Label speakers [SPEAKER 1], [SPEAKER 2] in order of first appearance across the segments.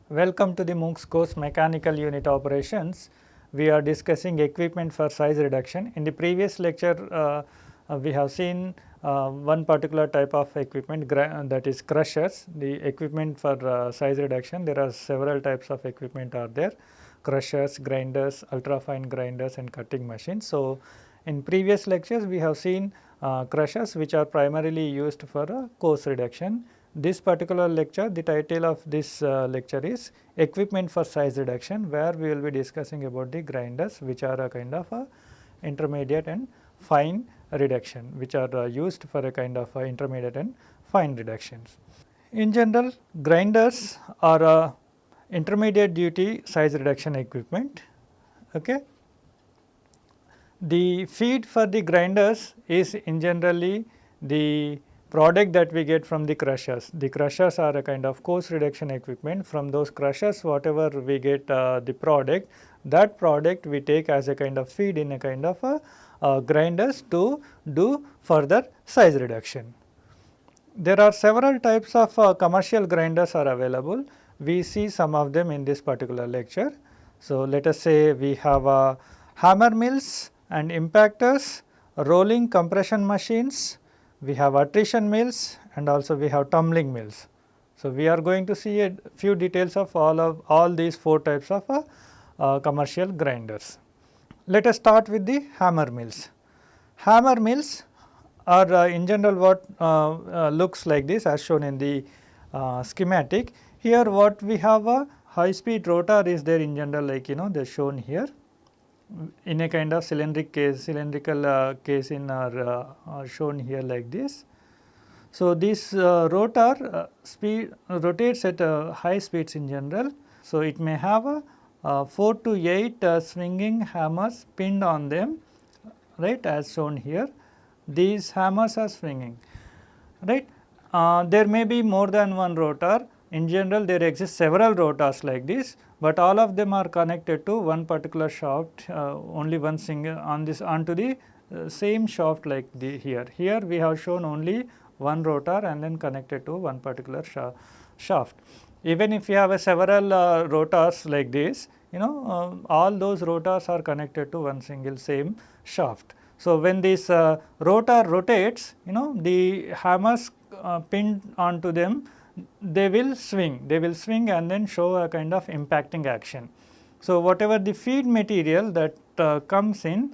[SPEAKER 1] Welcome to the MOOCs course Mechanical Unit Operations. We are discussing equipment for size reduction. In the previous lecture, we have seen one particular type of equipment, that is crushers. The equipment for size reduction, there are several types of equipment are there: crushers, grinders, ultrafine grinders and cutting machines. So, in previous lectures we have seen crushers which are primarily used for coarse reduction. This particular lecture, the title of this lecture is Equipment for Size Reduction, where we will be discussing about the grinders, which are a kind of a intermediate and fine reduction, which are used for a kind of intermediate and fine reductions. In general, grinders are a intermediate duty size reduction equipment. Okay. The feed for the grinders is in generally the product that we get from the crushers. The crushers are a kind of coarse reduction equipment. From those crushers, whatever we get the product, that product we take as a kind of feed in a kind of grinders to do further size reduction. There are several types of commercial grinders are available. We see some of them in this particular lecture. So, let us say we have hammer mills and impactors, rolling compression machines, we have attrition mills, and also we have tumbling mills. So, we are going to see a few details of all these four types of commercial grinders. Let us start with the hammer mills. Hammer mills are in general what looks like this as shown in the schematic. Here what we have a high speed rotor is there in general, like they are shown here in a kind of cylindrical case in are shown here like this. So, this rotor speed rotates at high speeds in general. So, it may have 4 to 8 swinging hammers pinned on them, right, as shown here. These hammers are swinging, right. There may be more than one rotor. In general, there exist several rotors like this, but all of them are connected to one particular shaft, only one single on this onto the same shaft like the here. Here we have shown only one rotor and then connected to one particular shaft. Even if you have several rotors like this, all those rotors are connected to one single same shaft. So, when this rotor rotates, the hammers pinned onto them, they will swing and then show a kind of impacting action. So, whatever the feed material that comes in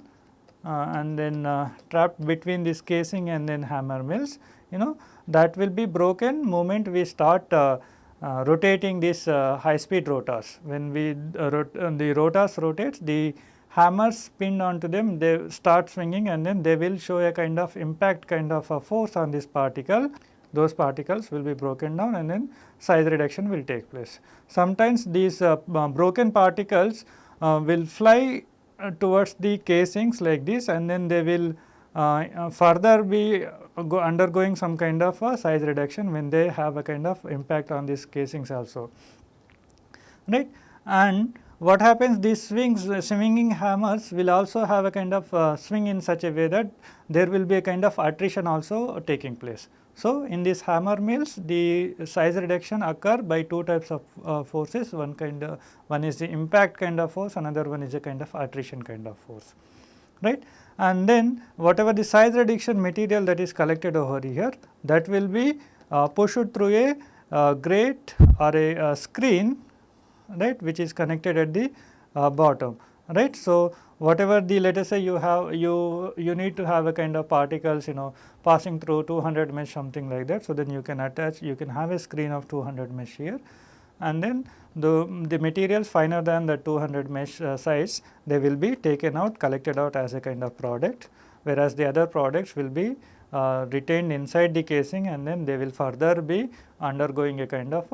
[SPEAKER 1] and then trapped between this casing and then hammer mills, that will be broken moment we start rotating these high speed rotors. When the rotors rotates, the hammers pinned onto them, they start swinging and then they will show a kind of impact kind of a force on this particle. Those particles will be broken down and then size reduction will take place. Sometimes these broken particles will fly towards the casings like this, and then they will further be undergoing some kind of size reduction when they have a kind of impact on these casings also, right. And what happens, these swinging hammers will also have a kind of swing in such a way that there will be a kind of attrition also taking place. So, in these hammer mills, the size reduction occur by two types of forces. One is the impact kind of force, another one is a kind of attrition kind of force, right. And then whatever the size reduction material that is collected over here, that will be pushed through a grate or a screen, right, which is connected at the bottom, right. So, whatever the, let us say you have you need to have a kind of particles passing through 200 mesh, something like that. So, then you can have a screen of 200 mesh here, and then the materials finer than the 200 mesh size, they will be taken out, collected out as a kind of product, whereas the other products will be retained inside the casing and then they will further be undergoing a kind of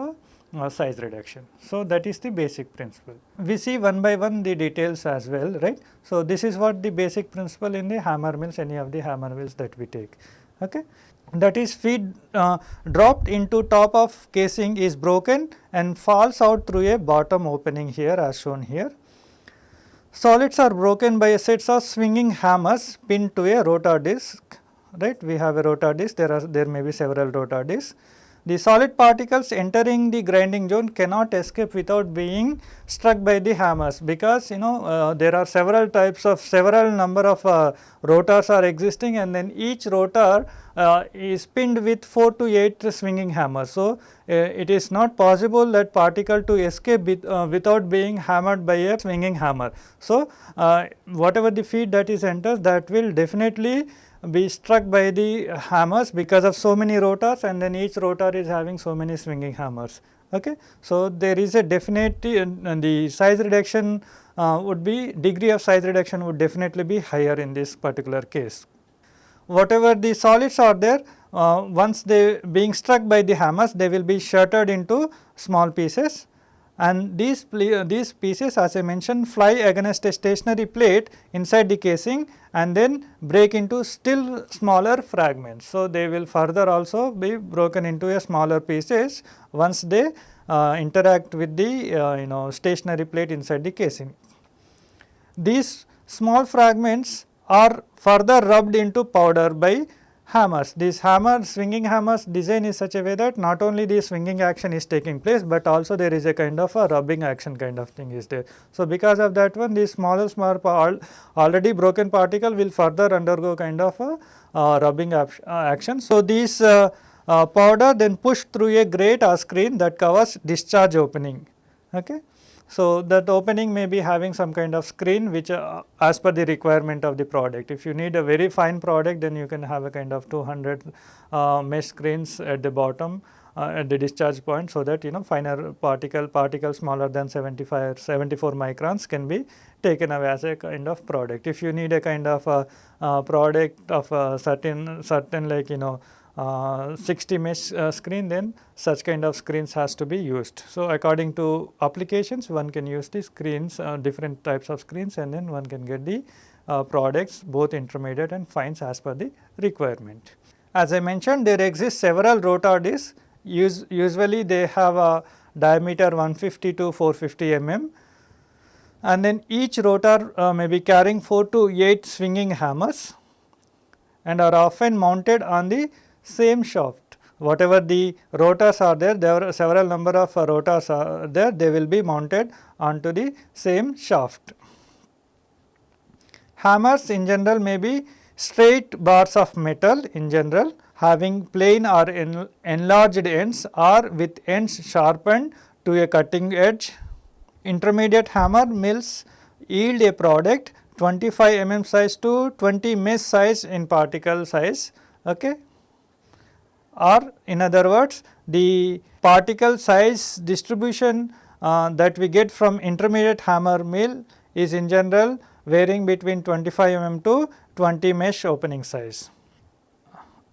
[SPEAKER 1] size reduction. So, that is the basic principle. We see one by one the details as well, right. So, this is what the basic principle in the hammer mills, any of the hammer mills that we take. Okay. That is, feed dropped into top of casing is broken and falls out through a bottom opening here as shown here. Solids are broken by a sets of swinging hammers pinned to a rotor disc, right. We have a rotor disc, there may be several rotor discs. The solid particles entering the grinding zone cannot escape without being struck by the hammers, because there are several number of rotors are existing, and then each rotor is pinned with 4 to 8 swinging hammers. So, it is not possible that particle to escape without being hammered by a swinging hammer. So, whatever the feed that is enters, that will definitely be struck by the hammers because of so many rotors, and then each rotor is having so many swinging hammers. Okay. So, there is a definite the size reduction would be, degree of size reduction would definitely be higher in this particular case. Whatever the solids are there, once they being struck by the hammers, they will be shattered into small pieces, and these pieces, as I mentioned, fly against a stationary plate inside the casing and then break into still smaller fragments. So, they will further also be broken into a smaller pieces once they interact with the stationary plate inside the casing. These small fragments are further rubbed into powder by hammers. These swinging hammers design is such a way that not only the swinging action is taking place, but also there is a kind of a rubbing action kind of thing is there. So, because of that one, these small already broken particle will further undergo kind of a rubbing action. So, these powder then pushed through a grate or screen that covers discharge opening. Okay. So, that opening may be having some kind of screen which as per the requirement of the product. If you need a very fine product, then you can have a kind of 200 mesh screens at the bottom at the discharge point, so that finer particle smaller than 74 microns can be taken away as a kind of product. If you need a kind of a product of a certain like 60 mesh screen, then such kind of screens has to be used. So, according to applications, one can use the screens, different types of screens, and then one can get the products both intermediate and fines as per the requirement. As I mentioned, there exist several rotor discs. Usually they have a diameter 150 to 450 mm, and then each rotor may be carrying 4 to 8 swinging hammers and are often mounted on the same shaft. Whatever the rotors are there are several number of rotors are there, they will be mounted onto the same shaft. Hammers in general may be straight bars of metal in general, having plain or enlarged ends or with ends sharpened to a cutting edge. Intermediate hammer mills yield a product 25 mm size to 20 mesh size in particle size. Okay. Or in other words, the particle size distribution that we get from intermediate hammer mill is in general varying between 25 mm to 20 mesh opening size.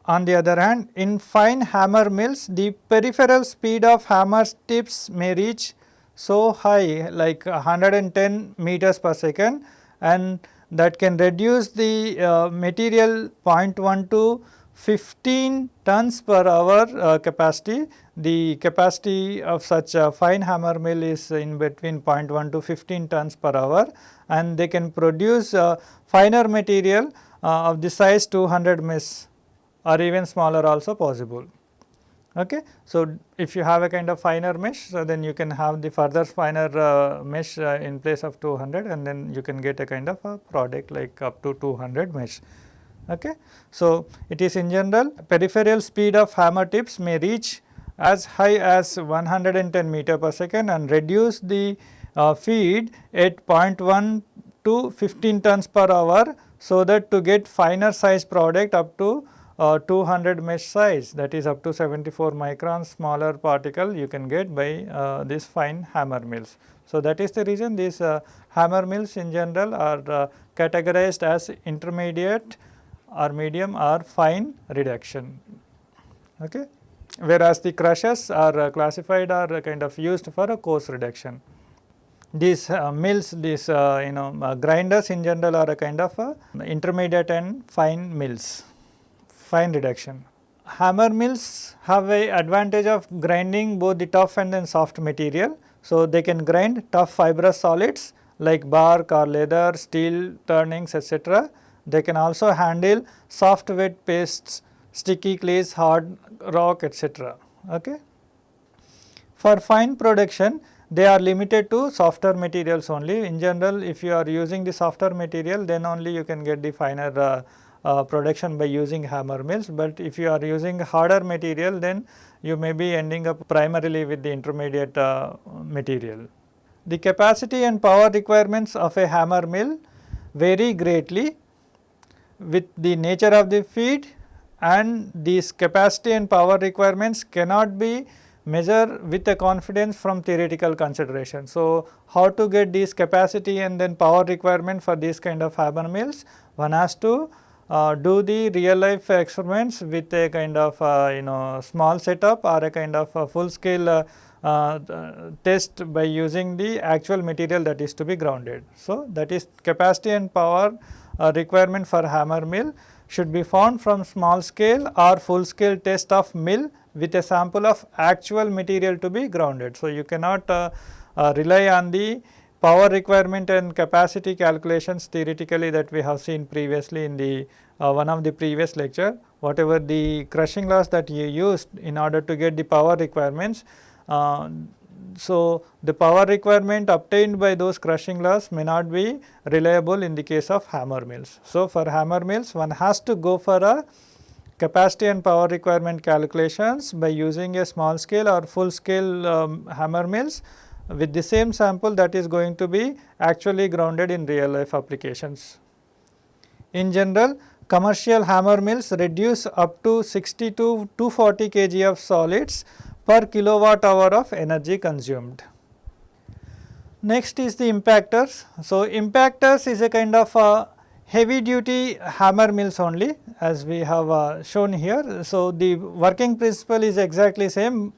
[SPEAKER 1] On the other hand, in fine hammer mills, the peripheral speed of hammer tips may reach so high like 110 meters per second, and that can reduce the material 0.1 to 15 tons per hour capacity. The capacity of such a fine hammer mill is in between 0.1 to 15 tons per hour, and they can produce finer material of the size 200 mesh or even smaller also possible. Okay. So, if you have a kind of finer mesh, so then you can have the further finer mesh in place of 200, and then you can get a kind of a product like up to 200 mesh. Okay. So, it is in general peripheral speed of hammer tips may reach as high as 110 meter per second and reduce the feed at 0.1 to 15 tons per hour, so that to get finer size product up to 200 mesh size, that is up to 74 microns smaller particle you can get by this fine hammer mills. So, that is the reason these hammer mills in general are categorized as intermediate or medium or fine reduction. Okay. whereas the crushers are classified or kind of used for a coarse reduction. These mills, these grinders in general are a kind of intermediate and fine mills, fine reduction. Hammer mills have a advantage of grinding both the tough and then soft material. So, they can grind tough fibrous solids like bark or leather, steel, turnings, etc. They can also handle soft wet pastes, sticky clays, hard rock, etc. Okay. For fine production, they are limited to softer materials only. In general, if you are using the softer material, then only you can get the finer production by using hammer mills, but if you are using harder material, then you may be ending up primarily with the intermediate material. The capacity and power requirements of a hammer mill vary greatly with the nature of the feed, and these capacity and power requirements cannot be measured with a confidence from theoretical consideration. So, how to get these capacity and then power requirement for these kind of hammer mills? One has to do the real life experiments with a kind of small setup or a kind of full scale test by using the actual material that is to be grounded. So, that is capacity and power requirement for hammer mill should be found from small scale or full scale test of mill with a sample of actual material to be grounded. So, you cannot rely on the power requirement and capacity calculations theoretically that we have seen previously in the one of the previous lecture. Whatever the crushing laws that you used in order to get the power requirements, so the power requirement obtained by those crushing laws may not be reliable in the case of hammer mills. So, for hammer mills one has to go for a capacity and power requirement calculations by using a small scale or full scale hammer mills with the same sample that is going to be actually grounded in real life applications. In general, commercial hammer mills reduce up to 60 to 240 kg of solids per kilowatt hour of energy consumed. Next is the impactors. So, impactors is a kind of heavy duty hammer mills only, as we have shown here. So, the working principle is exactly same,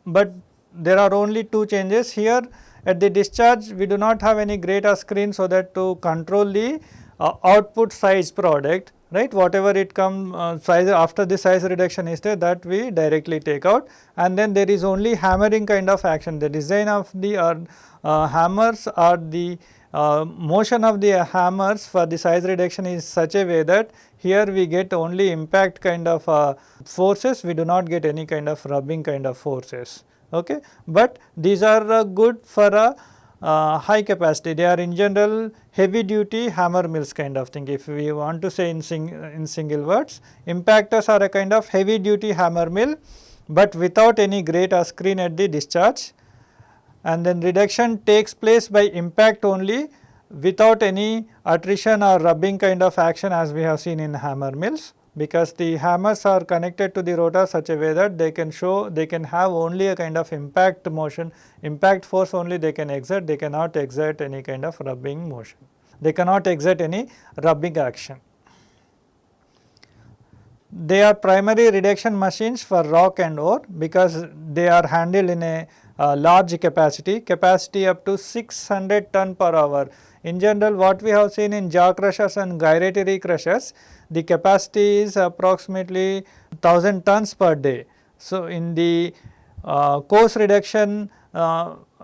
[SPEAKER 1] but there are only two changes here. At the discharge we do not have any grate or screen, so that to control the output size product, right, whatever it come size after the size reduction is there, that we directly take out, and then there is only hammering kind of action. The design of the hammers or the motion of the hammers for the size reduction is such a way that here we get only impact kind of forces, we do not get any kind of rubbing kind of forces. Okay. But these are good for a high capacity, they are in general heavy duty hammer mills kind of thing. If we want to say in single words, impactors are a kind of heavy duty hammer mill, but without any grate or screen at the discharge, and then reduction takes place by impact only without any attrition or rubbing kind of action as we have seen in hammer mills, because the hammers are connected to the rotor such a way that they can have only a kind of impact motion, impact force only they can exert, they cannot exert any kind of rubbing motion, they cannot exert any rubbing action. They are primary reduction machines for rock and ore because they are handled in a large capacity up to 600 ton per hour. In general, what we have seen in jaw crushers and gyratory crushers, the capacity is approximately 1000 tons per day. So, in the coarse reduction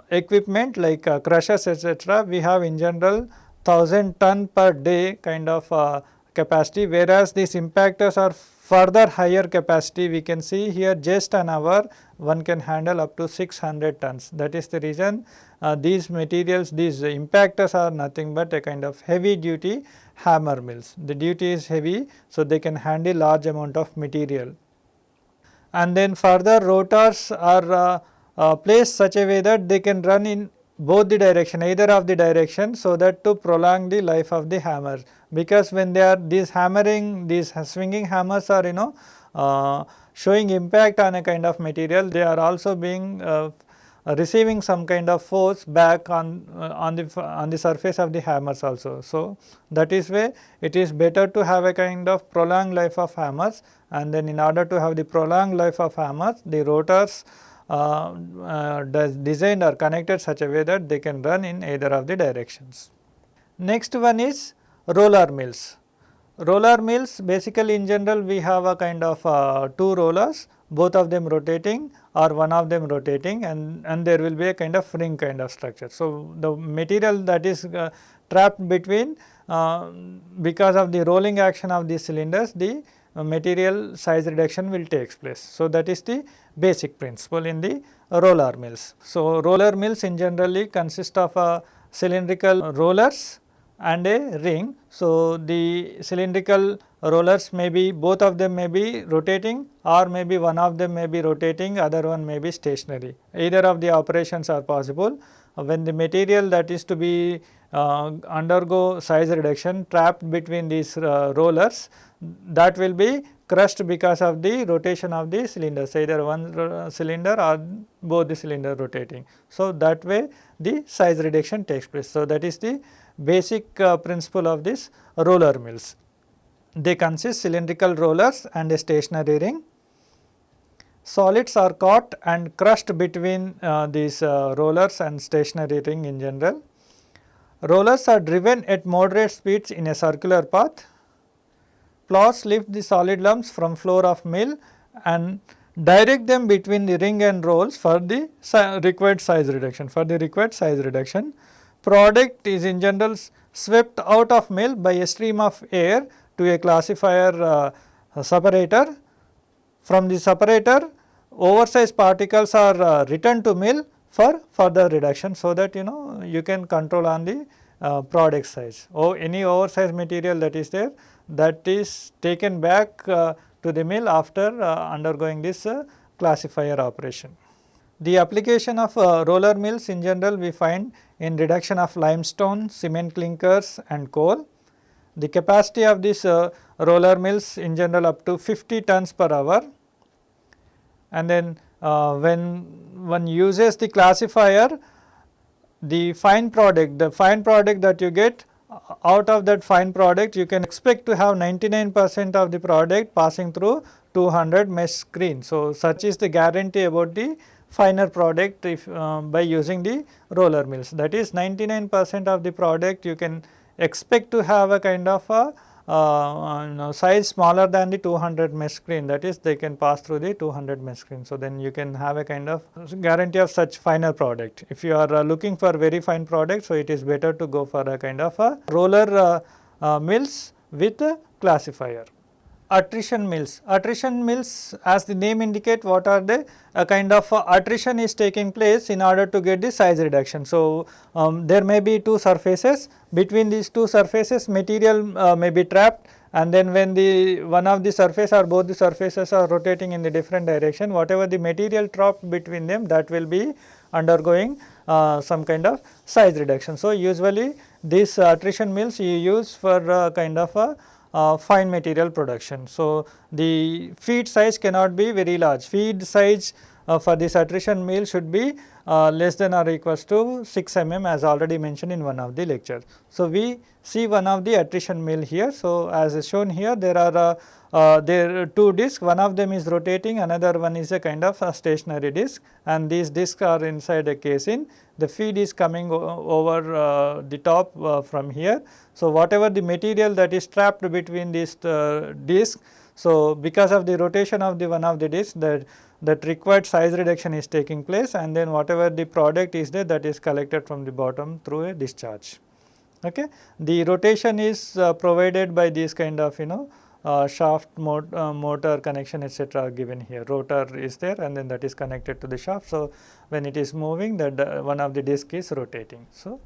[SPEAKER 1] equipment like crushers etc., we have in general 1000 ton per day kind of capacity, whereas these impactors are further higher capacity. We can see here just an hour one can handle up to 600 tons. That is the reason these materials, these impactors are nothing but a kind of heavy duty hammer mills. The duty is heavy, so they can handle large amount of material. And then further rotors are placed such a way that they can run in both the direction, either of the direction, so that to prolong the life of the hammer, because when they are these swinging hammers are showing impact on a kind of material, they are also being receiving some kind of force back on the surface of the hammers also. So, that is why it is better to have a kind of prolonged life of hammers, and then in order to have the prolonged life of hammers, the rotors designed or connected such a way that they can run in either of the directions. Next one is roller mills. Roller mills, basically in general we have a kind of two rollers, both of them rotating or one of them rotating, and there will be a kind of ring kind of structure. So, the material that is trapped between because of the rolling action of the cylinders, the material size reduction will take place. So, that is the basic principle in the roller mills. So, roller mills in generally consist of cylindrical rollers and a ring. So, the cylindrical rollers may be, both of them may be rotating, or maybe one of them may be rotating, other one may be stationary. Either of the operations are possible. When the material that is to be undergo size reduction trapped between these rollers, that will be crushed because of the rotation of the cylinders, either one cylinder or both the cylinder rotating. So, that way the size reduction takes place. So, that is the basic principle of this roller mills. They consist cylindrical rollers and a stationary ring. Solids are caught and crushed between these rollers and stationary ring in general. Rollers are driven at moderate speeds in a circular path. Plows lift the solid lumps from floor of mill and direct them between the ring and rolls for the required size reduction. Product is in general swept out of mill by a stream of air to a classifier separator. From the separator, oversized particles are returned to mill for further reduction, so that you can control on the product size. Any oversized material that is there, that is taken back to the mill after undergoing this classifier operation. The application of roller mills in general we find in reduction of limestone, cement clinkers and coal. The capacity of these roller mills in general up to 50 tons per hour, and then when one uses the classifier, the fine product that you get out of that fine product, you can expect to have 99% of the product passing through 200 mesh screen. So, such is the guarantee about the finer product if by using the roller mills. That is 99% of the product you can expect to have a kind of a size smaller than the 200 mesh screen, that is they can pass through the 200 mesh screen. So, then you can have a kind of guarantee of such finer product. If you are looking for very fine product, so it is better to go for a kind of a roller mills with a classifier. Attrition mills. Attrition mills, as the name indicate, what are they? A kind of attrition is taking place in order to get the size reduction. So, there may be two surfaces, between these two surfaces material may be trapped, and then when the one of the surface or both the surfaces are rotating in the different direction, whatever the material trapped between them, that will be undergoing some kind of size reduction. So, usually these attrition mills you use for kind of a fine material production. So, the feed size cannot be very large. Feed size for this attrition mill should be less than or equals to 6 mm, as already mentioned in one of the lectures. So, we see one of the attrition mill here. So, as shown here, there are two discs, one of them is rotating, another one is a kind of a stationary disc, and these discs are inside a casing. The feed is coming over the top from here. So, whatever the material that is trapped between these discs, so because of the rotation of the one of the discs, that required size reduction is taking place, and then whatever the product is there, that is collected from the bottom through a discharge. Okay. The rotation is provided by this kind of shaft motor connection etc. are given here. Rotor is there, and then that is connected to the shaft. So, when it is moving, that one of the disc is rotating. So,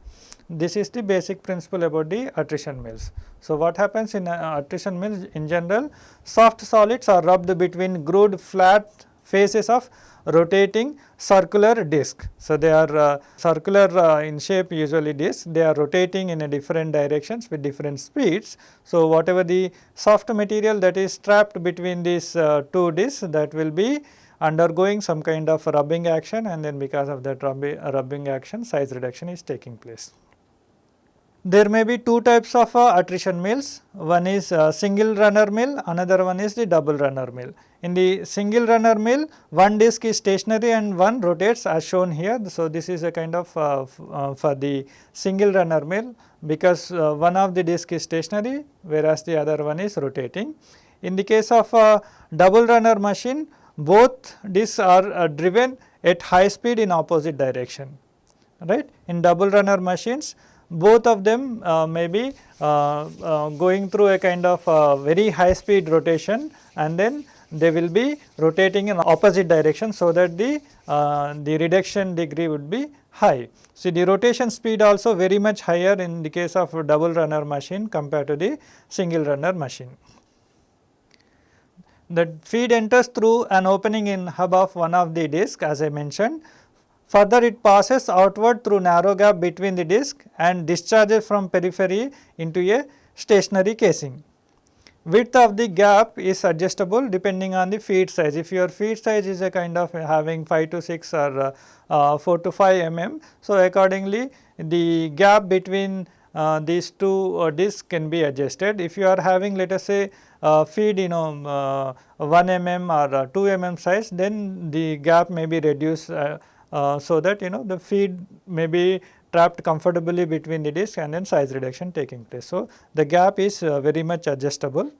[SPEAKER 1] this is the basic principle about the attrition mills. So, what happens in attrition mills in general, soft solids are rubbed between grooved flat faces of rotating circular disc. So, they are circular in shape, usually disc, they are rotating in a different directions with different speeds. So, whatever the soft material that is trapped between these two discs, that will be undergoing some kind of rubbing action, and then because of that rubbing action size reduction is taking place. There may be two types of attrition mills. One is single runner mill, another one is the double runner mill. In the single runner mill, one disc is stationary and one rotates as shown here. So, this is a kind of for the single runner mill, because one of the disc is stationary whereas the other one is rotating. In the case of double runner machine, both discs are driven at high speed in opposite direction, right. In double runner machines, both of them may be going through a kind of very high speed rotation, and then they will be rotating in opposite direction, so that the reduction degree would be high. So, the rotation speed also very much higher in the case of a double runner machine compared to the single runner machine. The feed enters through an opening in hub of one of the disc, as I mentioned. Further, it passes outward through narrow gap between the disc and discharges from periphery into a stationary casing. Width of the gap is adjustable depending on the feed size. If your feed size is a kind of having 5 to 6 or 4 to 5 mm, so accordingly the gap between these two discs can be adjusted. If you are having, let us say, feed 1 mm or 2 mm size, then the gap may be reduced so that the feed may be trapped comfortably between the disc, and then size reduction taking place. So, the gap is very much adjustable,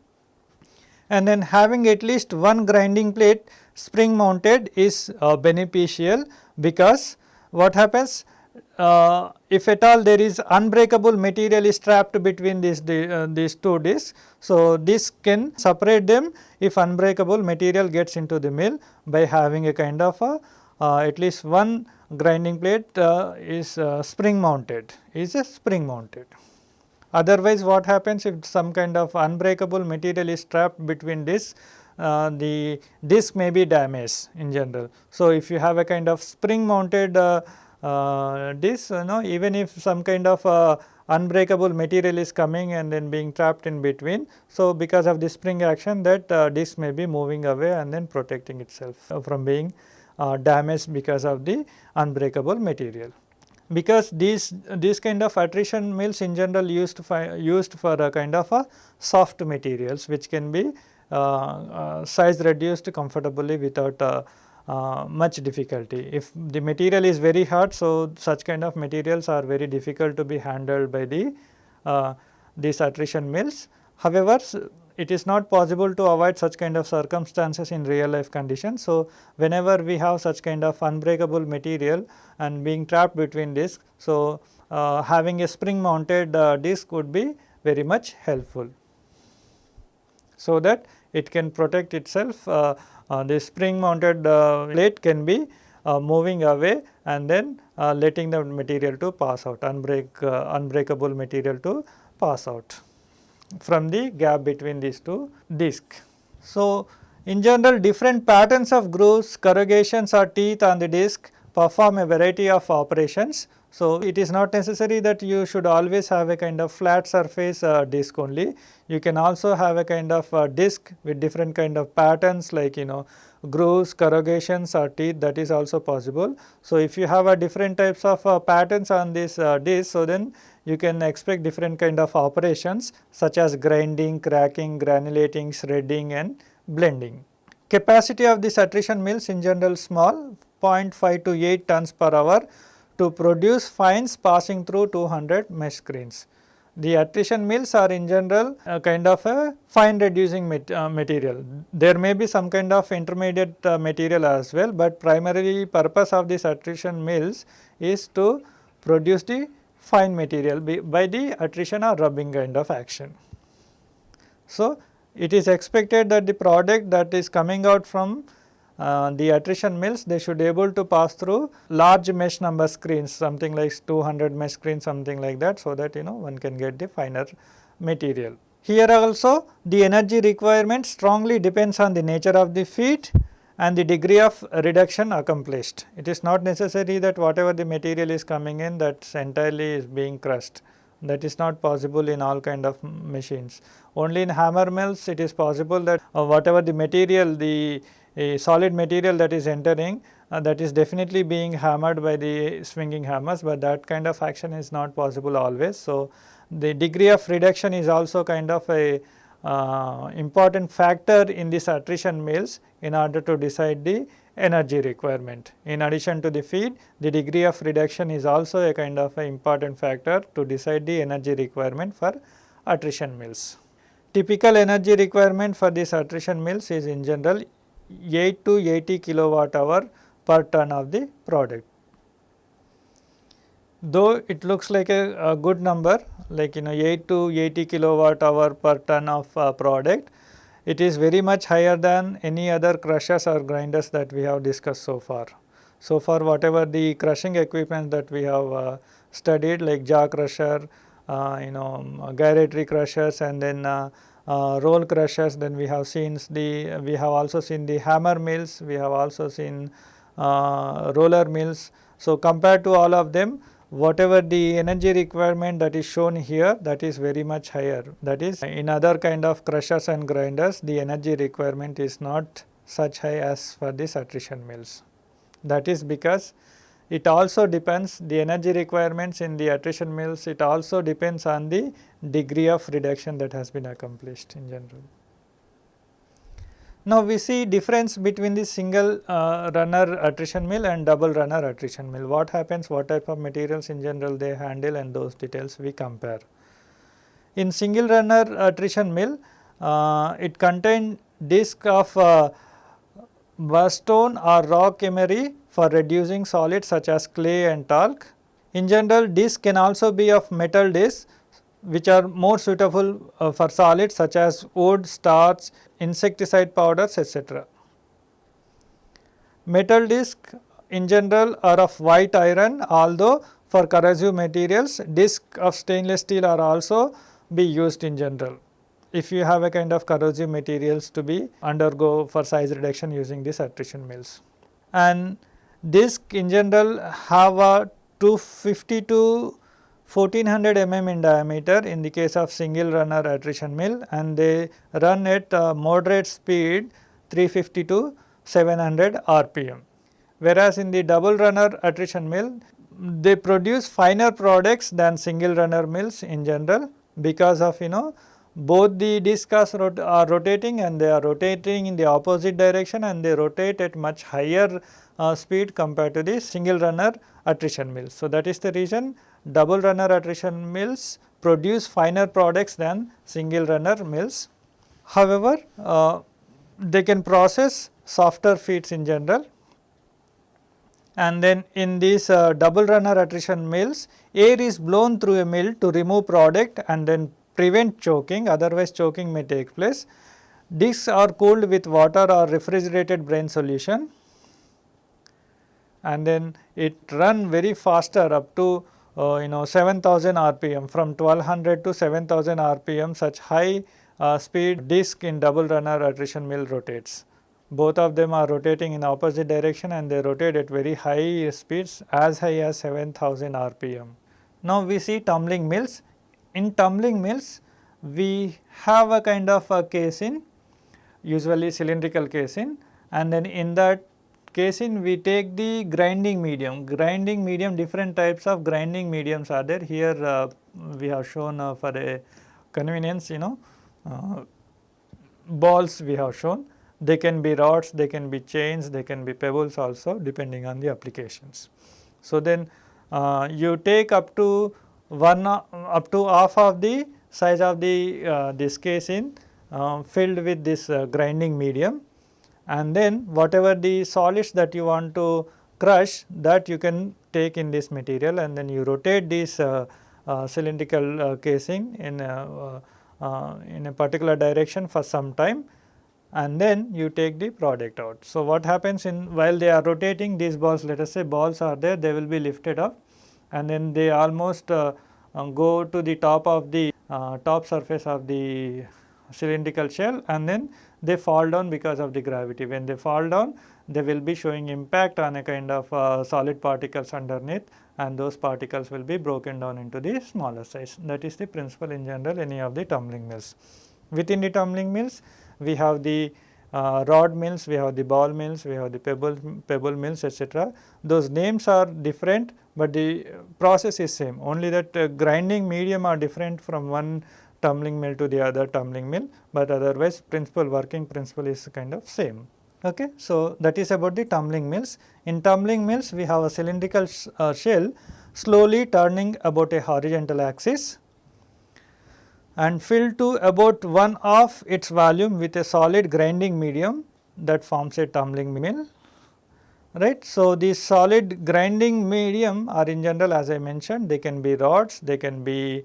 [SPEAKER 1] and then having at least one grinding plate spring mounted is beneficial, because what happens, if at all there is unbreakable material is trapped between these two discs. So, this can separate them if unbreakable material gets into the mill by having a kind of at least one grinding plate is spring mounted, Otherwise, what happens if some kind of unbreakable material is trapped between discs, the disc may be damaged in general. So, if you have a kind of spring mounted disc, even if some kind of unbreakable material is coming and then being trapped in between. So, because of the spring action, that disc may be moving away and then protecting itself from being damaged because of the unbreakable material. Because these kind of attrition mills in general used for a kind of a soft materials, which can be size reduced comfortably without much difficulty. If the material is very hard, so such kind of materials are very difficult to be handled by these attrition mills. However, it is not possible to avoid such kind of circumstances in real life conditions. So, whenever we have such kind of unbreakable material and being trapped between discs, so having a spring mounted disc would be very much helpful, so that it can protect itself. The spring mounted plate can be moving away and then letting the material to pass out, unbreakable material to pass out from the gap between these two discs. So, in general, different patterns of grooves, corrugations or teeth on the disc perform a variety of operations. So, it is not necessary that you should always have a kind of flat surface disc only. You can also have a kind of disc with different kind of patterns, like grooves, corrugations or teeth, that is also possible. So, if you have a different types of patterns on this disc, so then you can expect different kind of operations such as grinding, cracking, granulating, shredding and blending. Capacity of these attrition mills in general small, 0.5 to 8 tons per hour to produce fines passing through 200 mesh screens. The attrition mills are in general a kind of a fine reducing material. There may be some kind of intermediate material as well, but primarily purpose of this attrition mills is to produce the fine material by the attrition or rubbing kind of action. So, it is expected that the product that is coming out from the attrition mills, they should be able to pass through large mesh number screens, something like 200 mesh screens, something like that, so that one can get the finer material. Here also the energy requirement strongly depends on the nature of the feed and the degree of reduction accomplished. It is not necessary that whatever the material is coming in, that entirely is being crushed. That is not possible in all kind of machines. Only in hammer mills it is possible that whatever the material, the a solid material that is entering, that is definitely being hammered by the swinging hammers, but that kind of action is not possible always. So, the degree of reduction is also kind of a important factor in this attrition mills in order to decide the energy requirement. In addition to the feed, the degree of reduction is also a kind of an important factor to decide the energy requirement for attrition mills. Typical energy requirement for these attrition mills is in general 8 to 80 kilowatt hour per ton of the product. Though it looks like a good number, like 8 to 80 kilowatt hour per ton of product, it is very much higher than any other crushers or grinders that we have discussed so far. So far, whatever the crushing equipment that we have studied, like jaw crusher, gyratory crushers, and then roll crushers, then we have also seen the hammer mills, we have also seen roller mills. So, compared to all of them, whatever the energy requirement that is shown here, that is very much higher. That is, in other kind of crushers and grinders, the energy requirement is not such high as for these attrition mills. That is because it also depends, the energy requirements in the attrition mills, it also depends on the degree of reduction that has been accomplished in general. Now, we see difference between the single runner attrition mill and double runner attrition mill. What happens, what type of materials in general they handle, and those details we compare. In single runner attrition mill, it contains disc of burstone or rock emery for reducing solids such as clay and talc. In general, disc can also be of metal disc, which are more suitable for solids such as wood, starch, insecticide powders, etc. Metal disc in general are of white iron, although for corrosive materials disc of stainless steel are also be used in general, if you have a kind of corrosive materials to be undergo for size reduction using these attrition mills. And disc in general have a 250 to 1400 mm in diameter in the case of single runner attrition mill, and they run at moderate speed 350 to 700 rpm. Whereas in the double runner attrition mill, they produce finer products than single runner mills in general, because of both the discs are rotating, and they are rotating in the opposite direction, and they rotate at much higher speed compared to the single runner attrition mills. So, that is the reason double runner attrition mills produce finer products than single runner mills. However, they can process softer feeds in general, and then in these double runner attrition mills, air is blown through a mill to remove product and then prevent choking, otherwise choking may take place. Discs are cooled with water or refrigerated brine solution, and then it run very faster up to 7000 rpm, from 1200 to 7000 rpm, such high speed disc in double runner attrition mill rotates. Both of them are rotating in opposite direction, and they rotate at very high speeds, as high as 7000 rpm. Now, we see tumbling mills. In tumbling mills, we have a kind of a casing, usually cylindrical casing, and then in that casing we take the grinding medium. Grinding medium, different types of grinding mediums are there. Here we have shown for a convenience, balls we have shown. They can be rods, they can be chains, they can be pebbles also, depending on the applications. So, then you take up to half of the size of the this casing filled with this grinding medium, and then whatever the solids that you want to crush, that you can take in this material, and then you rotate this cylindrical casing in a particular direction for some time, and then you take the product out. So, what happens while they are rotating, these balls, let us say balls are there, they will be lifted up, and then they almost go to the top of the top surface of the cylindrical shell, and then they fall down because of the gravity. When they fall down, they will be showing impact on a kind of solid particles underneath, and those particles will be broken down into the smaller size. That is the principle in general any of the tumbling mills. Within the tumbling mills, we have the rod mills, we have the ball mills, we have the pebble mills, etc. Those names are different, but the process is same, only that grinding medium are different from one tumbling mill to the other tumbling mill, but otherwise working principle is kind of same. Okay. So, that is about the tumbling mills. In tumbling mills, we have a cylindrical shell slowly turning about a horizontal axis and filled to about one of its volume with a solid grinding medium that forms a tumbling mill, right. So, these solid grinding medium are in general, as I mentioned, they can be rods, they can be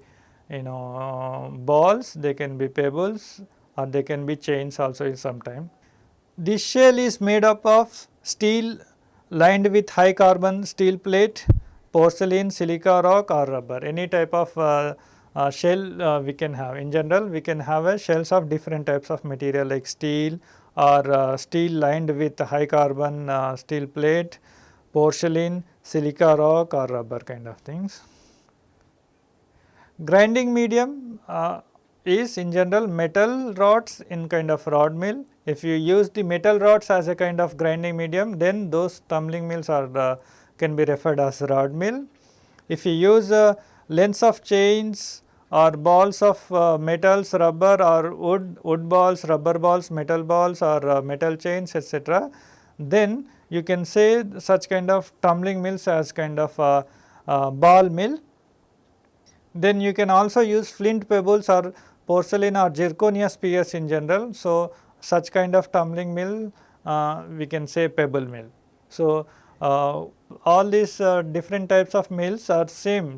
[SPEAKER 1] balls, they can be pebbles, or they can be chains also in some time. This shell is made up of steel lined with high carbon steel plate, porcelain, silica rock or rubber, any type of shell we can have. In general, we can have shells of different types of material like steel or steel lined with high carbon steel plate, porcelain, silica rock or rubber kind of things. Grinding medium is in general metal rods in kind of rod mill. If you use the metal rods as a kind of grinding medium, then those tumbling mills are can be referred as rod mill. If you use lengths of chains or balls of metals, rubber or wood balls, rubber balls, metal balls or metal chains, etc., then you can say such kind of tumbling mills as kind of ball mill. Then you can also use flint pebbles or porcelain or zirconia spheres in general. So, such kind of tumbling mill we can say pebble mill. So, all these different types of mills are same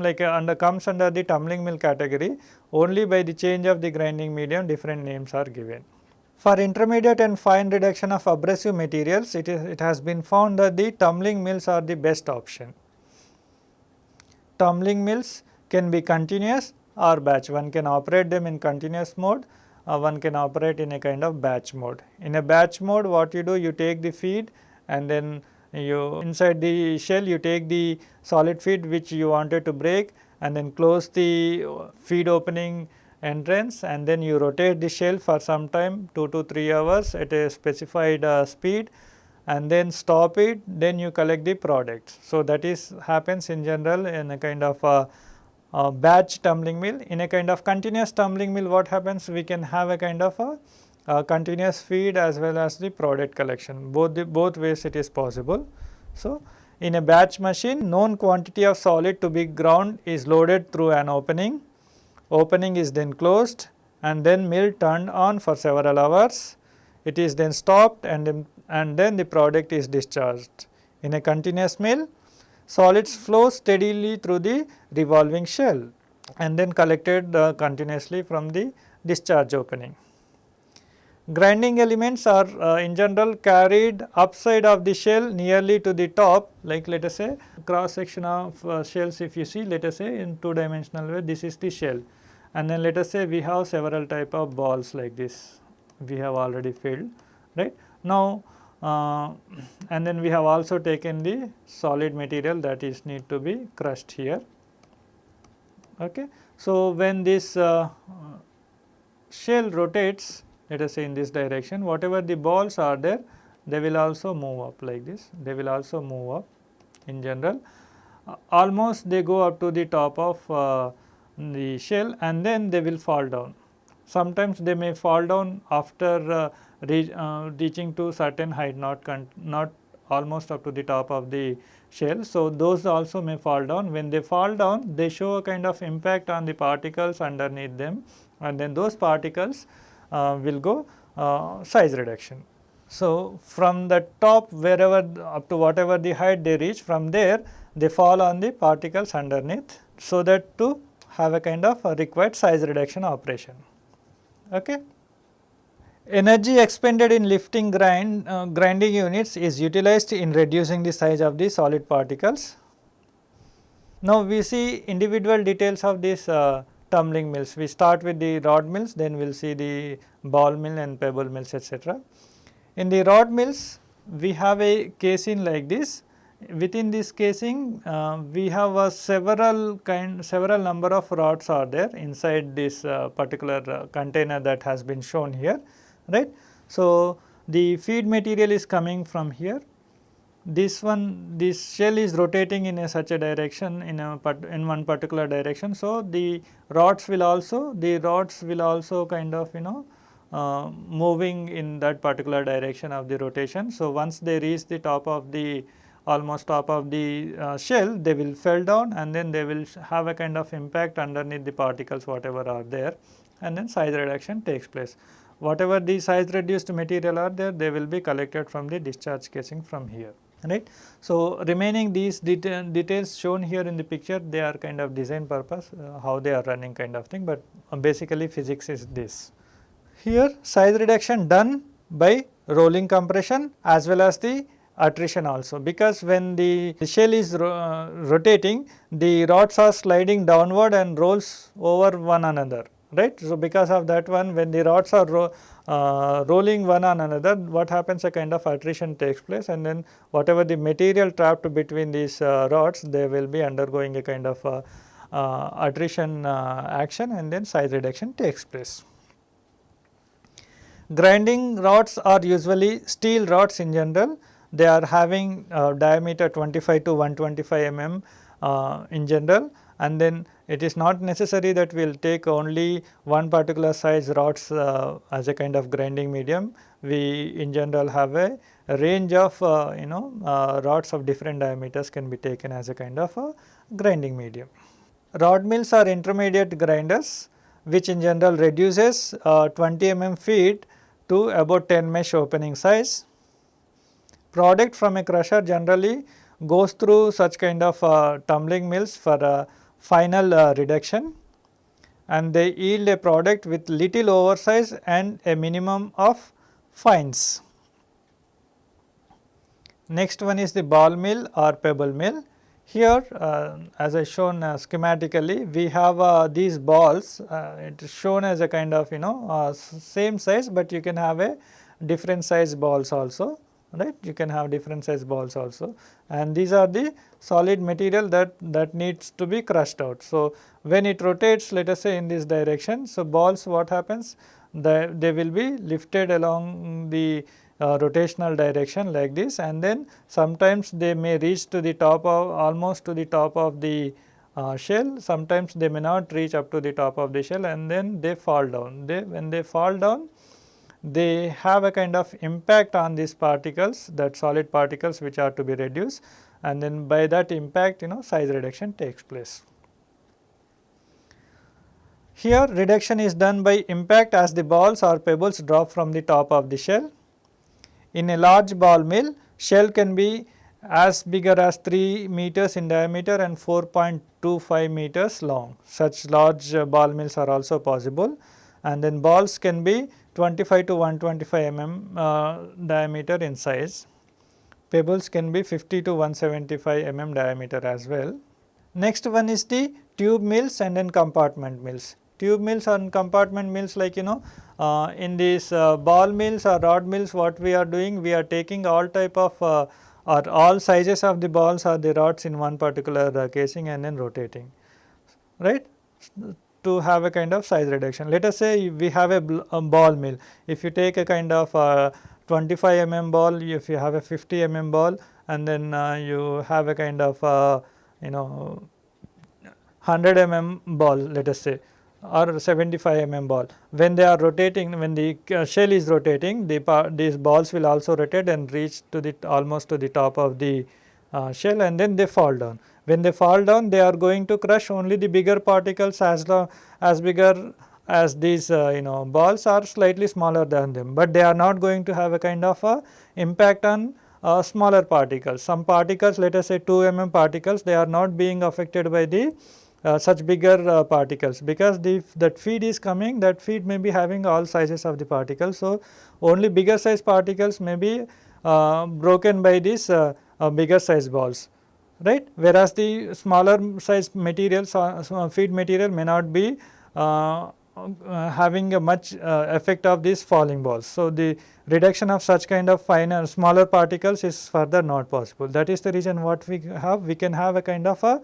[SPEAKER 1] like comes under the tumbling mill category, only by the change of the grinding medium different names are given. For intermediate and fine reduction of abrasive materials, it has been found that the tumbling mills are the best option. Tumbling mills can be continuous or batch. One can operate them in continuous mode, one can operate in a kind of batch mode. In a batch mode, what you do, you take the feed and then you inside the shell you take the solid feed which you wanted to break and then close the feed opening entrance and then you rotate the shell for some time 2 to 3 hours at a specified speed and then stop it, then you collect the product. So, that is happens in general in a kind of batch tumbling mill. In a kind of continuous tumbling mill, what happens, we can have a kind of a continuous feed as well as the product collection, both ways it is possible. So, in a batch machine, known quantity of solid to be ground is loaded through an opening is then closed and then mill turned on for several hours. It is then stopped and then the product is discharged. In a continuous mill, solids flow steadily through the revolving shell and then collected continuously from the discharge opening. Grinding elements are in general carried upside of the shell nearly to the top, like let us say cross section of shells, if you see, let us say in 2 dimensional way, this is the shell and then let us say we have several type of balls like this we have already filled, right. Now, and then we have also taken the solid material that is need to be crushed here. Okay. So, when this shell rotates, let us say in this direction, whatever the balls are there, they will also move up like this, they will also move up in general. Almost they go up to the top of the shell and then they will fall down. Sometimes they may fall down after reaching to certain height, not almost up to the top of the shell. So, those also may fall down. When they fall down, they show a kind of impact on the particles underneath them and then those particles will go size reduction. So, from the top wherever up to whatever the height they reach, from there they fall on the particles underneath, so that to have a kind of a required size reduction operation. Okay. Energy expended in lifting grinding units is utilized in reducing the size of the solid particles. Now, we see individual details of these tumbling mills. We start with the rod mills, then we will see the ball mill and pebble mills, etc. In the rod mills, we have a casing like this. Within this casing, we have several number of rods are there inside this particular container that has been shown here, right. So, the feed material is coming from here. This shell is rotating in such a direction in one particular direction. So, the rods will also kind of moving in that particular direction of the rotation. So, once they reach the top of the almost top of the shell, they will fall down and then they will have a kind of impact underneath the particles whatever are there, and then size reduction takes place. Whatever the size reduced material are there, they will be collected from the discharge casing from here, right. So, remaining these details shown here in the picture, they are kind of design purpose, how they are running kind of thing, but basically physics is this. Here size reduction done by rolling compression as well as the attrition also, because when the shell is rotating, the rods are sliding downward and rolls over one another, right. So, because of that one, when the rods are rolling one on another, what happens, a kind of attrition takes place, and then whatever the material trapped between these rods, they will be undergoing a kind of attrition action, and then size reduction takes place. Grinding rods are usually steel rods in general. They are having diameter 25 to 125 mm in general, and then it is not necessary that we will take only one particular size rods as a kind of grinding medium. We in general have a range of rods of different diameters can be taken as a kind of a grinding medium. Rod mills are intermediate grinders which in general reduces 20 mm feed to about 10 mesh opening size. Product from a crusher generally goes through such kind of tumbling mills for final reduction, and they yield a product with little oversize and a minimum of fines. Next one is the ball mill or pebble mill. Here as I shown schematically, we have these balls, it is shown as a kind of same size, but you can have a different size balls also, right. You can have different size balls also, and these are the solid material that needs to be crushed out. So, when it rotates, let us say in this direction, so balls, what happens, they will be lifted along the rotational direction like this, and then sometimes they may reach to the top of almost to the top of the shell, sometimes they may not reach up to the top of the shell, and then they fall down. When they fall down, they have a kind of impact on these particles, that solid particles which are to be reduced, and then by that impact size reduction takes place. Here reduction is done by impact as the balls or pebbles drop from the top of the shell. In a large ball mill, shell can be as bigger as 3 meters in diameter and 4.25 meters long. Such large ball mills are also possible, and then balls can be 25 to 125 mm diameter in size. Pebbles can be 50 to 175 mm diameter as well. Next one is the tube mills and then compartment mills. Tube mills and compartment mills, like in these ball mills or rod mills, what we are doing, we are taking all type of or all sizes of the balls or the rods in one particular casing and then rotating, right, to have a kind of size reduction. Let us say we have a ball mill. If you take a kind of 25 mm ball, if you have a 50 mm ball, and then you have a kind of 100 mm ball, let us say, or 75 mm ball. When they are rotating, when the shell is rotating, these balls will also rotate and reach to the almost to the top of the shell, and then they fall down. When they fall down, they are going to crush only the bigger particles as bigger as these balls are slightly smaller than them, but they are not going to have a kind of impact on smaller particles. Some particles, let us say 2 mm particles, they are not being affected by the such bigger particles, because that feed is coming, that feed may be having all sizes of the particles. So, only bigger size particles may be broken by these bigger size balls, right, whereas the smaller size materials feed material may not be having a much effect of these falling balls. So, the reduction of such kind of finer smaller particles is further not possible. That is the reason what we can have a kind of a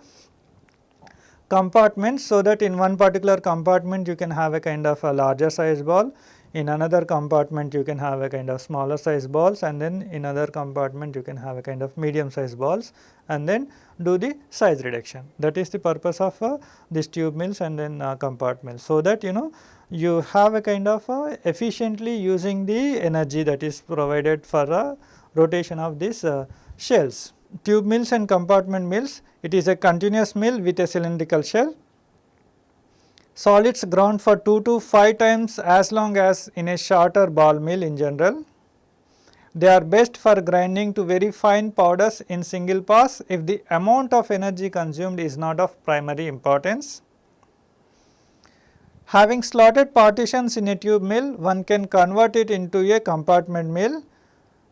[SPEAKER 1] compartment, so that in one particular compartment you can have a kind of a larger size ball, in another compartment you can have a kind of smaller size balls, and then in another compartment you can have a kind of medium size balls, and then do the size reduction. That is the purpose of this tube mills and then compartments, so that you have a kind of efficiently using the energy that is provided for rotation of these shells. Tube mills and compartment mills, it is a continuous mill with a cylindrical shell. Solids ground for 2 to 5 times as long as in a shorter ball mill in general. They are best for grinding to very fine powders in single pass if the amount of energy consumed is not of primary importance. Having slotted partitions in a tube mill, one can convert it into a compartment mill.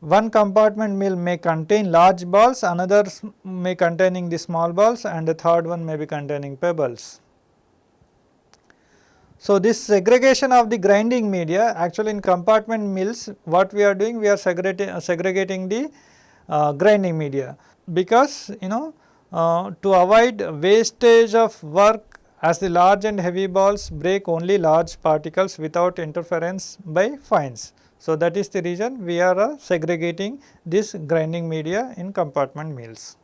[SPEAKER 1] One compartment mill may contain large balls, another may containing the small balls, and the third one may be containing pebbles. So, this segregation of the grinding media, actually in compartment mills what we are doing, we are segregating the grinding media, because to avoid wastage of work, as the large and heavy balls break only large particles without interference by fines. So, that is the reason we are segregating this grinding media in compartment mills.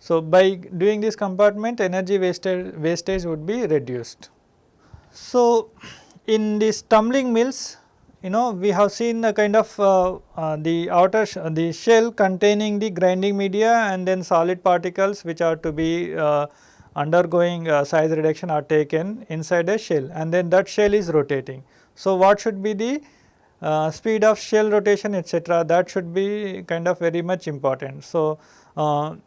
[SPEAKER 1] So, by doing this compartment, energy wastage would be reduced. So, in these tumbling mills, we have seen a kind of the shell containing the grinding media, and then solid particles which are to be undergoing size reduction are taken inside a shell, and then that shell is rotating. So, what should be the speed of shell rotation, etc., that should be kind of very much important. So,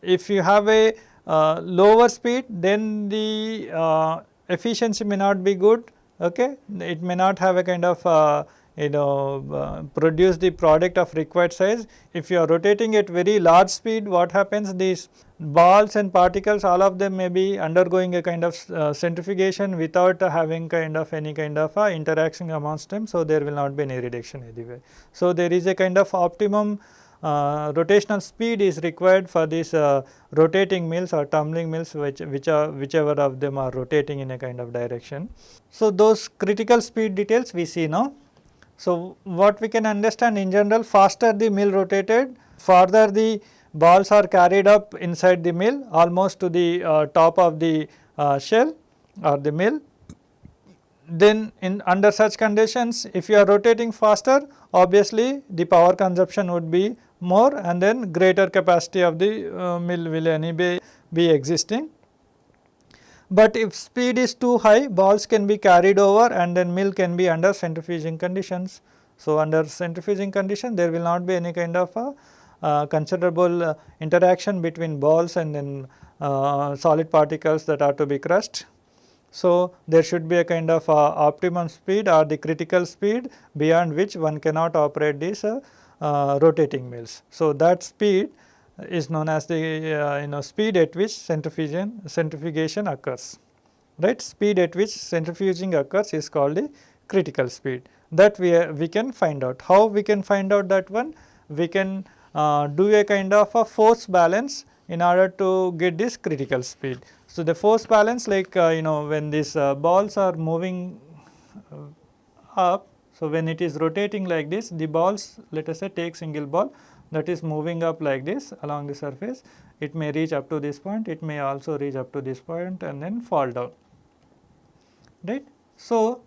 [SPEAKER 1] if you have a lower speed, then the efficiency may not be good, okay. It may not have a kind of produce the product of required size. If you are rotating at very large speed, what happens, these balls and particles, all of them may be undergoing a kind of centrifugation without having kind of any kind of interaction amongst them. So, there will not be any reduction anyway. So, there is a kind of optimum rotational speed is required for these rotating mills or tumbling mills, whichever of them are rotating in a kind of direction. So, those critical speed details we see now. So, what we can understand in general, faster the mill rotated, farther the balls are carried up inside the mill almost to the top of the shell or the mill. Then under such conditions, if you are rotating faster, obviously the power consumption would be more, and then greater capacity of the mill will anyway be existing. But if speed is too high, balls can be carried over and then mill can be under centrifuging conditions. So, under centrifuging condition, there will not be any kind of considerable interaction between balls and then solid particles that are to be crushed. So, there should be a kind of optimum speed or the critical speed beyond which one cannot operate these rotating mills. So, that speed is known as the speed at which centrifugation occurs, right. Speed at which centrifuging occurs is called the critical speed. That we can find out. How we can find out that one? We can do a kind of a force balance in order to get this critical speed. So, the force balance, like when these balls are moving up, so when it is rotating like this, the balls, let us say take single ball that is moving up like this along the surface, it may reach up to this point, it may also reach up to this point and then fall down, right. So,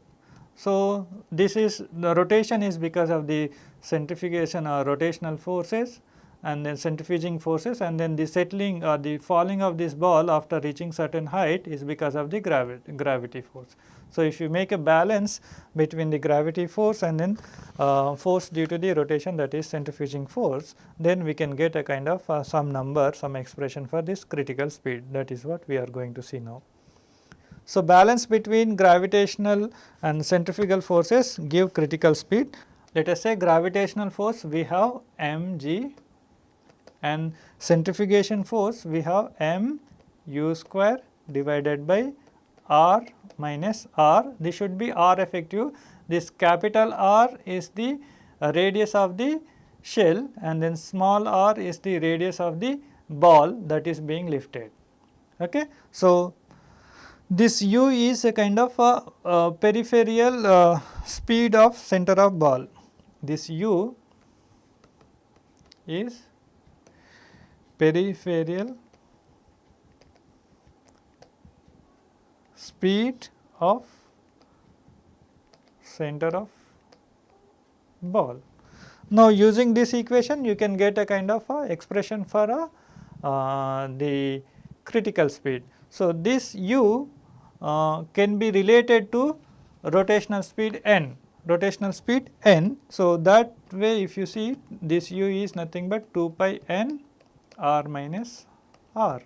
[SPEAKER 1] this is the rotation is because of the centrifugation or rotational forces and then centrifuging forces, and then the settling or the falling of this ball after reaching certain height is because of the gravity force. So, if you make a balance between the gravity force and then force due to the rotation, that is centrifuging force, then we can get a kind of some number, some expression for this critical speed. That is what we are going to see now. So, balance between gravitational and centrifugal forces give critical speed. Let us say gravitational force we have mg, and centrifugation force we have m u square divided by r minus r. This should be r effective. This capital R is the radius of the shell, and then small r is the radius of the ball that is being lifted. Okay. So, this u is a kind of a peripheral speed of center of ball. This u is peripheral speed of center of ball. Now, using this equation you can get a kind of a expression for the critical speed. So, this u can be related to rotational speed n, So, that way if you see this u is nothing but 2 pi n r minus r.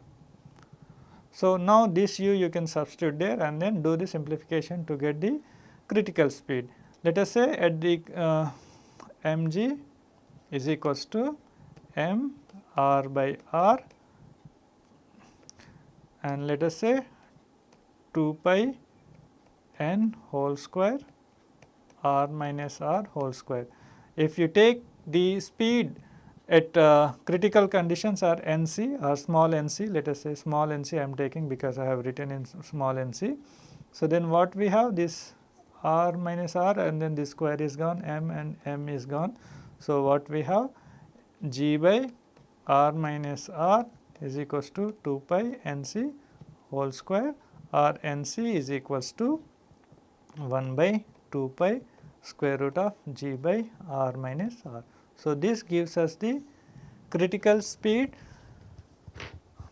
[SPEAKER 1] So, now this u you can substitute there and then do the simplification to get the critical speed. Let us say at the mg is equals to m r by r, and let us say 2 pi n whole square r minus r whole square. If you take the speed at critical conditions are nc or small nc, let us say small nc I am taking because I have written in small nc. So, then what we have, this r minus r and then this square is gone, m and m is gone. So, what we have, g by r minus r is equals to 2 pi nc whole square, or nc is equals to 1 by 2 pi square root of g by r minus r. So, this gives us the critical speed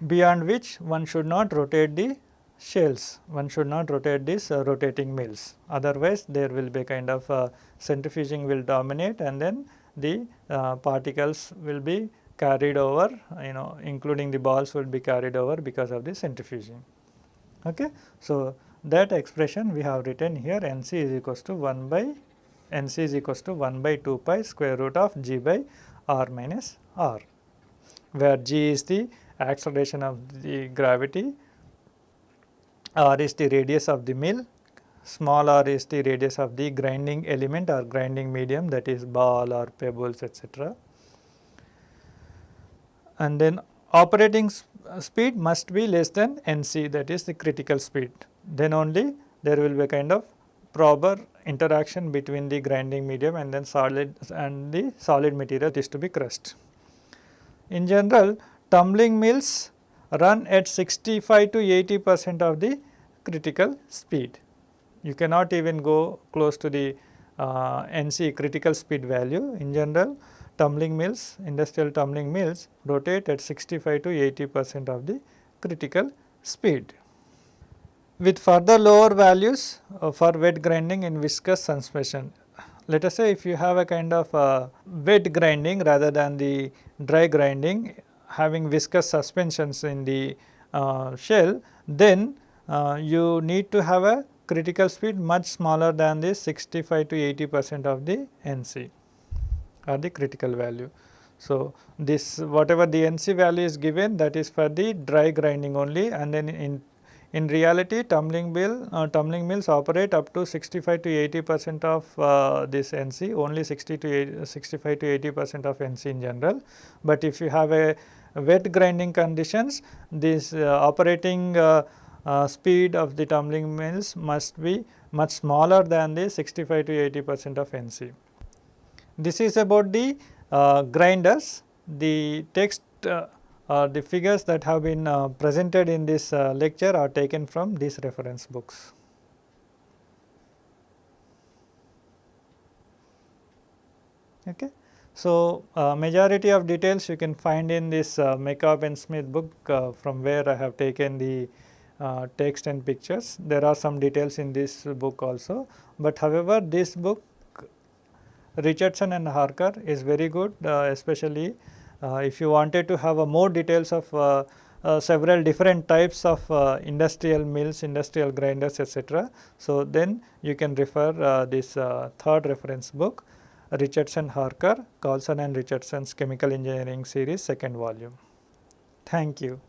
[SPEAKER 1] beyond which one should not rotate the shells, one should not rotate these rotating mills, otherwise there will be kind of centrifuging will dominate and then the particles will be carried over, including the balls will be carried over because of the centrifuging. Okay. So, that expression we have written here, nc is equals to 1 by 2 pi square root of g by r minus r, where g is the acceleration of the gravity, r is the radius of the mill, small r is the radius of the grinding element or grinding medium, that is ball or pebbles, etc. And then operating speed must be less than nc, that is the critical speed. Then only there will be a kind of proper interaction between the grinding medium and then the solid material is to be crushed. In general, tumbling mills run at 65 to 80% of the critical speed. You cannot even go close to the NC critical speed value. In general, tumbling mills, industrial tumbling mills rotate at 65 to 80% of the critical speed. With further lower values for wet grinding in viscous suspension. Let us say if you have a kind of wet grinding rather than the dry grinding, having viscous suspensions in the shell, then you need to have a critical speed much smaller than the 65 to 80% of the NC or the critical value. So, this whatever the NC value is given, that is for the dry grinding only, and then in reality tumbling mills operate up to 65 to 80% of this NC, only 65 to 80% of NC in general. But if you have a wet grinding conditions, this operating speed of the tumbling mills must be much smaller than the 65 to 80% of NC. This is about the grinders. The text the figures that have been presented in this lecture are taken from these reference books. Okay. So, majority of details you can find in this McCabe and Smith book, from where I have taken the text and pictures. There are some details in this book also, but however this book Richardson and Harker is very good, especially if you wanted to have more details of several different types of industrial mills, industrial grinders, etc. So, then you can refer this third reference book, Richardson Harker, Carlson and Richardson's Chemical Engineering Series, second volume. Thank you.